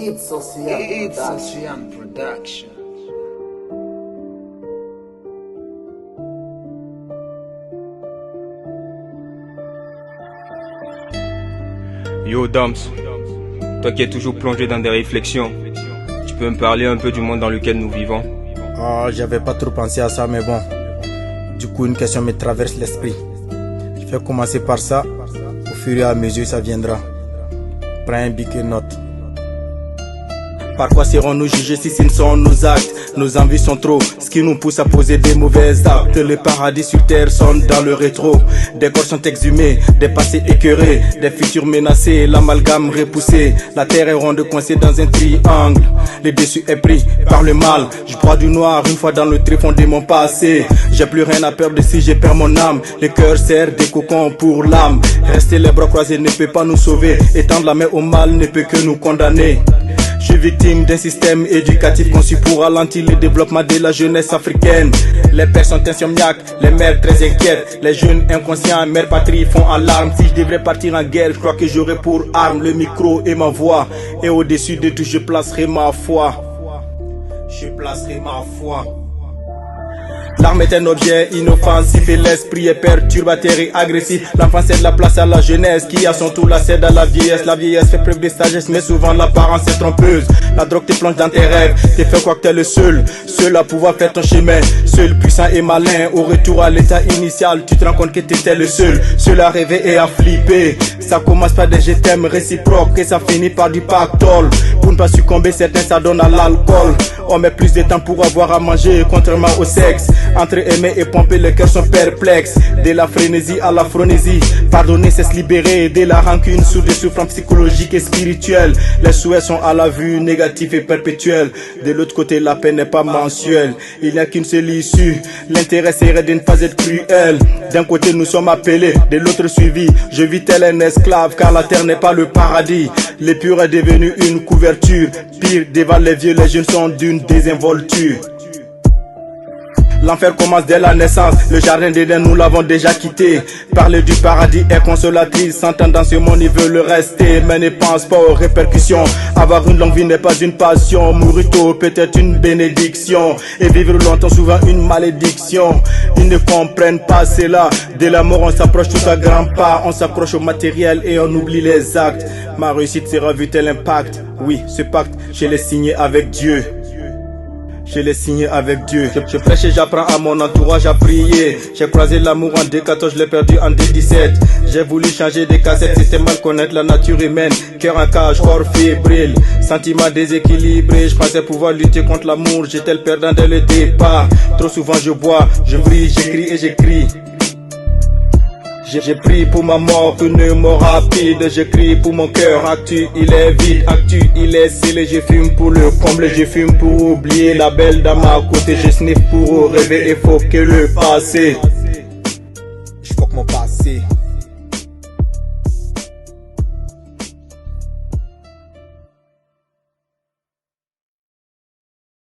It's Ocean Production. Yo Dams, toi qui es toujours plongé dans des réflexions, tu peux me parler un peu du monde dans lequel nous vivons? J'avais pas trop pensé à ça, mais bon. Du coup, une question me traverse l'esprit. Je vais commencer par ça. Au fur et à mesure, ça viendra. Prends un bic et note. Par quoi serons-nous jugés si ce ne sont nos actes? Nos envies sont trop, ce qui nous pousse à poser des mauvais actes. Les paradis sur terre sont dans le rétro. Des corps sont exhumés, des passés écœurés, des futurs menacés, l'amalgame repoussé. La terre est ronde coincée dans un triangle. Le dessus est pris par le mal. Je broie du noir une fois dans le tréfonds de mon passé. J'ai plus rien à perdre si je perds mon âme. Le cœur sert des cocons pour l'âme. Rester les bras croisés ne peut pas nous sauver. Étendre la main au mal ne peut que nous condamner. Je suis victime d'un système éducatif conçu pour ralentir le développement de la jeunesse africaine. Les pères sont insomniaques, les mères très inquiètes. Les jeunes inconscients, mère patrie font alarme. Si je devrais partir en guerre, je crois que j'aurais pour arme le micro et ma voix. Et au-dessus de tout, je placerai ma foi. Je placerai ma foi. L'arme est un objet inoffensif et l'esprit est perturbateur et agressif. L'enfance cède la place à la jeunesse qui à son tour la cède à la vieillesse. La vieillesse fait preuve de sagesse mais souvent l'apparence est trompeuse. La drogue te plonge dans tes rêves, te fait croire que t'es le seul à pouvoir faire ton chemin. Seul, puissant et malin, au retour à l'état initial, tu te rends compte que t'étais le seul à rêver et à flipper. Ça commence par des je t'aime réciproques et ça finit par du pactole. Pour ne pas succomber, certains s'adonnent à l'alcool. On met plus de temps pour avoir à manger, contrairement au sexe. Entre aimer et pomper, les cœurs sont perplexes. De la frénésie à la phronésie, pardonner c'est se libérer. De la rancune sous des souffrances psychologiques et spirituelles. Les souhaits sont à la vue, négatifs et perpétuels. De l'autre côté, la paix n'est pas mensuelle. Il n'y a qu'une seule issue. L'intérêt serait de ne pas être cruel. D'un côté nous sommes appelés, de l'autre suivis. Je vis tel un esclave car la terre n'est pas le paradis. L'épure est devenue une couverture. Pire, devant les vieux, les jeunes sont d'une désinvolture. L'enfer commence dès la naissance, le jardin d'Éden nous l'avons déjà quitté. Parler du paradis est consolatrice, s'entendre dans ce monde ils veulent rester. Mais ne pense pas aux répercussions, avoir une longue vie n'est pas une passion. Mourir tôt peut-être une bénédiction, et vivre longtemps souvent une malédiction. Ils ne comprennent pas cela, de la mort on s'approche tout à grands pas. On s'accroche au matériel et on oublie les actes. Ma réussite sera vue tel impact, oui ce pacte je l'ai signé avec Dieu. Je l'ai signé avec Dieu. Je prêche et j'apprends à mon entourage à prier. J'ai croisé l'amour en D14, je l'ai perdu en D17. J'ai voulu changer des cassettes, c'était mal connaître la nature humaine. Cœur en cage, corps fébrile, sentiment déséquilibré. Je pensais pouvoir lutter contre l'amour, j'étais le perdant dès le départ. Trop souvent je bois, je brille, j'écris et j'écris. J'ai pris pour ma mort, une mort rapide. J'écris pour mon cœur, actu il est vide, actu il est scellé. Je fume pour le combler, je fume pour oublier la belle dame à côté. Je sniffe pour rêver, il faut que le passé. Je fuck mon passé.